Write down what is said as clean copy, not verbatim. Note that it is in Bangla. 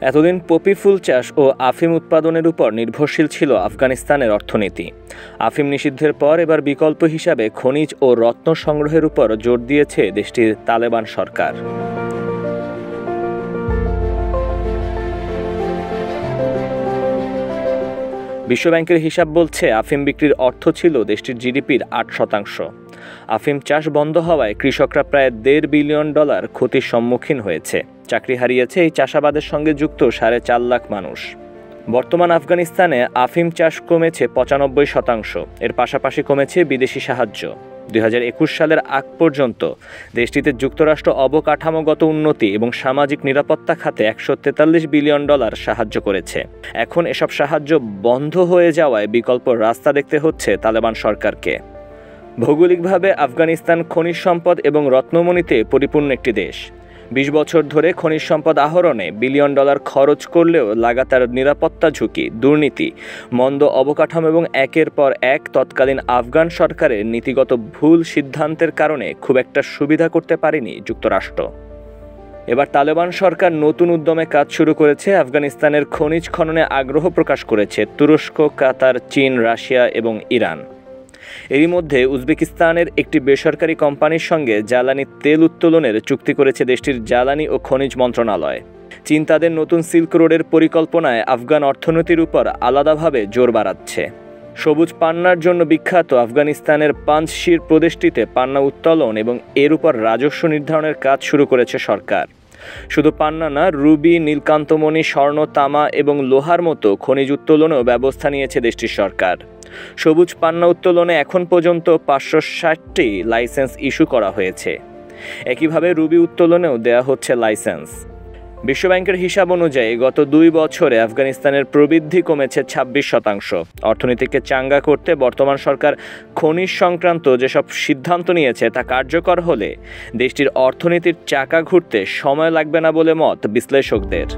এতদিন পপি ফুল চাষ ও আফিম উৎপাদনের উপর নির্ভরশীল ছিল আফগানিস্তানের অর্থনীতি। আফিম নিষিদ্ধের পর এবার বিকল্প হিসাবে খনিজ ও রত্ন সংগ্রহের উপর জোর দিয়েছে দেশটির তালেবান সরকার। বিশ্বব্যাংকের হিসাব বলছে আফিম বিক্রির অর্থ ছিল দেশটির জিডিপির 8%। আফিম চাষ বন্ধ হওয়ায় কৃষকরা প্রায় $1.5 বিলিয়ন ক্ষতির সম্মুখীন হয়েছে। চাকরি হারিয়েছে এই চাষাবাদের সঙ্গে যুক্ত 4.5 লাখ মানুষ। বর্তমান আফগানিস্তানে আফিম চাষ কমেছে 95%। এর পাশাপাশি কমেছে বিদেশি সাহায্য। 2021 সালের আগ পর্যন্ত দেশটিতে যুক্তরাষ্ট্র অবকাঠামোগত উন্নতি এবং সামাজিক নিরাপত্তা খাতে $143 বিলিয়ন সাহায্য করেছে। এখন এসব সাহায্য বন্ধ হয়ে যাওয়ায় বিকল্প রাস্তা দেখতে হচ্ছে তালেবান সরকারকে। ভৌগোলিকভাবে আফগানিস্তান খনিজ সম্পদ এবং রত্নমণিতে পরিপূর্ণ একটি দেশ। 20 বছর ধরে খনিজ সম্পদ আহরণে $1 বিলিয়ন খরচ করলেও লাগাতার নিরাপত্তা ঝুঁকি, দুর্নীতি, মন্দ অবকাঠামো এবং একের পর এক তৎকালীন আফগান সরকারের নীতিগত ভুল সিদ্ধান্তের কারণে খুব একটা সুবিধা করতে পারেনি যুক্তরাষ্ট্র। এবার তালেবান সরকার নতুন উদ্যমে কাজ শুরু করেছে। আফগানিস্তানের খনিজ খননে আগ্রহ প্রকাশ করেছে তুরস্ক, কাতার, চীন, রাশিয়া এবং ইরান। এরই মধ্যে উজবেকিস্তানের একটি বেসরকারি কোম্পানির সঙ্গে জ্বালানি তেল উত্তোলনের চুক্তি করেছে দেশটির জ্বালানি ও খনিজ মন্ত্রণালয়। চীন তাদের নতুন সিল্ক রোডের পরিকল্পনায় আফগান অর্থনীতির উপর আলাদাভাবে জোর বাড়াচ্ছে। সবুজ পান্নার জন্য বিখ্যাত আফগানিস্তানের পাঞ্জশির প্রদেশটিতে পান্না উত্তোলন এবং এর উপর রাজস্ব নির্ধারণের কাজ শুরু করেছে সরকার। শুধু পান্না না, রুবি, নীলকান্তমণি, স্বর্ণ, তামা এবং লোহার মতো খনিজ উত্তোলনেও ব্যবস্থা নিয়েছে দেশটির সরকার। সবুজ পান্না উত্তোলনে এখন পর্যন্ত 560টি লাইসেন্স ইস্যু করা হয়েছে। একইভাবে রুবি উত্তোলনেও দেয়া হচ্ছে লাইসেন্স। বিশ্বব্যাংকের হিসাব অনুযায়ী গত 2 বছরে আফগানিস্তানের প্রবৃদ্ধি কমেছে 26%। অর্থনীতিকে চাঙ্গা করতে বর্তমান সরকার খনিজ সংক্রান্ত যেসব সিদ্ধান্ত নিয়েছে তা কার্যকর হলে দেশটির অর্থনীতির চাকা ঘুরতে সময় লাগবে না বলে মত বিশ্লেষকদের।